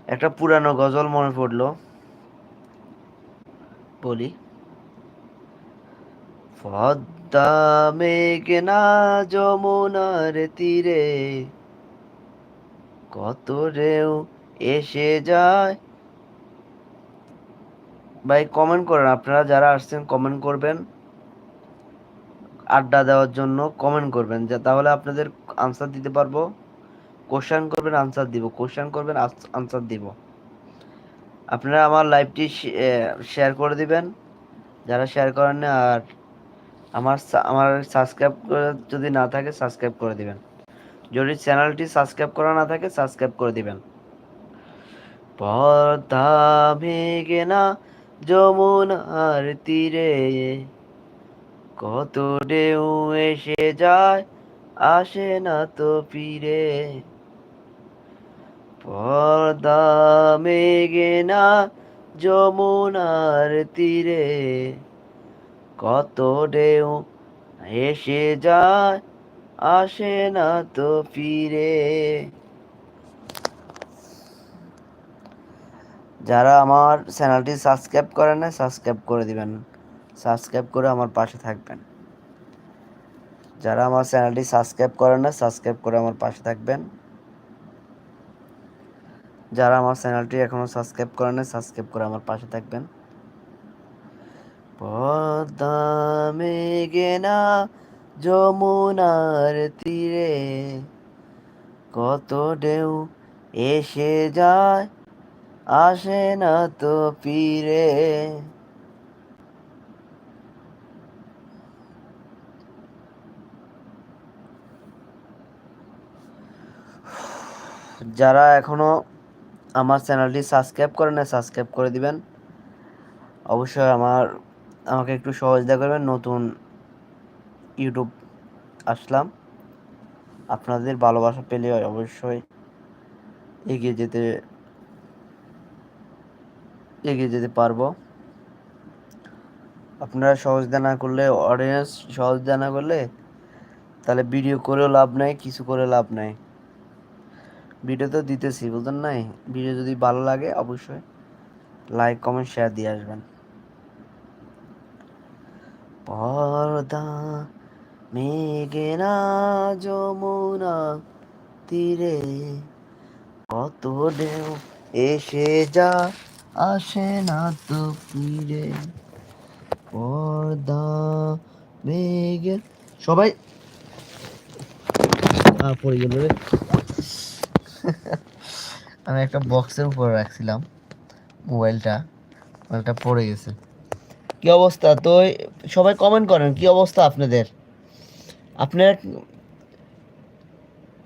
একটা পুরানো গজল মনে পড়লো, বলি। পদ্মা মেঘনা যমুনার তীরে, কত ঢেউ এসে যায়। ভাই কমেন্ট করেন, আপনারা যারা আসছেন কমেন্ট করবেন, আড্ডা দেওয়ার জন্য কমেন্ট করবেন, যা তাহলে আপনাদের আনসার দিতে পারবো। কোশ্চেন করবেন আনসার দিব, কোশ্চেন করবেন আনসার দিব। আপনারা আমার লাইভটি শেয়ার করে দিবেন যারা শেয়ার করেন না, আর আমার সাবস্ক্রাইব যদি না থাকে সাবস্ক্রাইব করে দিবেন। যদি চ্যানেলটি সাবস্ক্রাইব করা না থাকে সাবস্ক্রাইব করে দিবেন। পদ্মা মেঘনা যমুনার তীরে, কত ঢেউ এসে যায় আসে না তো ফিরে। পদ্মা মেঘনা যমুনার তীরে, কত ঢেউ এসে যায় আসে না তো ফিরে। যারা আমার চ্যানেলটি সাবস্ক্রাইব করেন না সাবস্ক্রাইব করে দিবেন, সাবস্ক্রাইব করে আমার পাশে থাকবেন। যারা আমার চ্যানেলটি সাবস্ক্রাইব করেন না সাবস্ক্রাইব করে আমার পাশে থাকবেন। যারা আমার চ্যানেলটি এখনো সাবস্ক্রাইব করেন না সাবস্ক্রাইব করে আমার পাশে থাকবেন। পদ্মা মেঘনা যমুনার তীরে, কত ঢেউ এসে যায় আসে না তো ফিরে। যারা এখনো আমার চ্যানেলটি সাবস্ক্রাইব করেন না সাবস্ক্রাইব করে দিবেন। অবশ্যই আমাকে একটু সহযোগিতা করবেন, নতুন ইউটিউব আসলাম, আপনাদের ভালোবাসা পেলে অবশ্যই এগিয়ে যেতে পারবো। আপনারা সহযোগিতা না করলে, অডিয়েন্স সহযোগিতা না করলে, তাহলে ভিডিও করেও লাভ নাই, কিছু করে লাভ নাই। ভিডিও তো দিতেছি, বুঝলেন নাই? ভিডিও যদি ভালো লাগে অবশ্যই লাইক কমেন্ট শেয়ার দিয়ে আসবেন। পর্দা মেঘনা যমুনা তীরে, কত ঢেউ এসে যা আসে না তো ফিরে। পর্দা মেঘে সবাই পড়ে গেল রে। আমি একটা বক্সের উপরে রাখছিলাম মোবাইলটা পড়ে গেছে। কি অবস্থা? তো সবাই কমেন্ট করেন, কি অবস্থা আপনাদের? আপনারা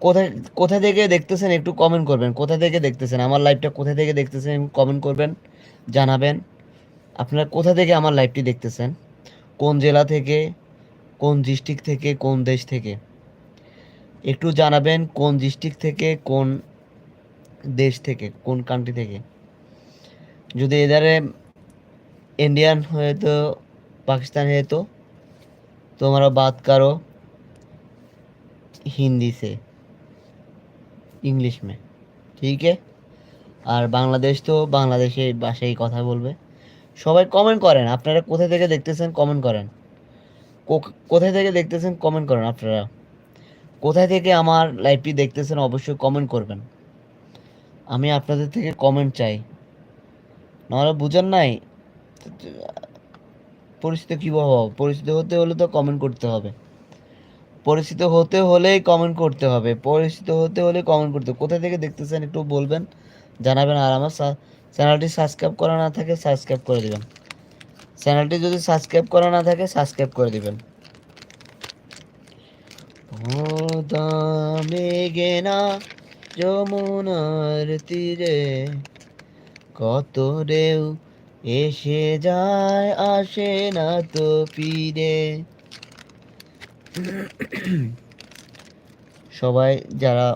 কোথায় কোথা থেকে দেখতেছেন একটু কমেন্ট করবেন। কোথা থেকে দেখতেছেন আমার লাইভটা, কোথা থেকে দেখতেছেন কমেন্ট করবেন, জানাবেন। আপনারা কোথা থেকে আমার লাইভটি দেখতেছেন, কোন জেলা থেকে, কোন ডিস্ট্রিক্ট থেকে, কোন দেশ থেকে একটু জানাবেন। কোন ডিস্ট্রিক্ট থেকে, কোন দেশ থেকে, কোন কান্ট্রি থেকে। যদি এধারে इंडियन है तो पाकिस्तान है तो तुम्हारा बात करो हिंदी से, इंग्लिश में, ठीक है? আর বাংলাদেশ তো বাংলাদেশে ভাষায় কথা বলবে। সবাই কমেন্ট করেন, আপনারা কোথা থেকে দেখতেছেন কমেন্ট করেন। কোথায় থেকে দেখতেছেন কমেন্ট করেন। আপনারা কোথায় থেকে আমার লাইভটি দেখতেছেন অবশ্যই কমেন্ট করবেন। আমি আপনাদের থেকে কমেন্ট চাই, নাহলে বুঝেন নাই পরিচিত কীভাবে হবো। পরিচিত হতে হলে তো কমেন্ট করতে হবে, পরিচিত হতে হলেই কমেন্ট করতে হবে, পরিচিত হতে হলে কমেন্ট করতে হবে। কোথা থেকে দেখতেছেন একটু বলবেন, জানাবেন। আর আমার চ্যানেলটি সাবস্ক্রাইব করা না থাকে সাবস্ক্রাইব করে দিবেন। চ্যানেলটি যদি সাবস্ক্রাইব করা না থাকে সাবস্ক্রাইব করে দিবেন। মেঘনা যমুনার তীরে, কত ঢেউ এসে যায় আসে না তো ফিরে। সবাই যারা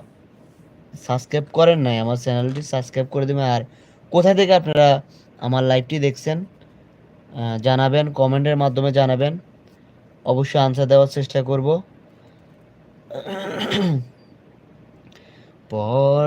সাবস্ক্রাইব করেন নাই আমার চ্যানেলটি সাবস্ক্রাইব করে দেবেন। আর কোথা থেকে আপনারা আমার লাইভটি দেখছেন জানাবেন, কমেন্টের মাধ্যমে জানাবেন। অবশ্যই আনসার দেওয়ার চেষ্টা করব। পর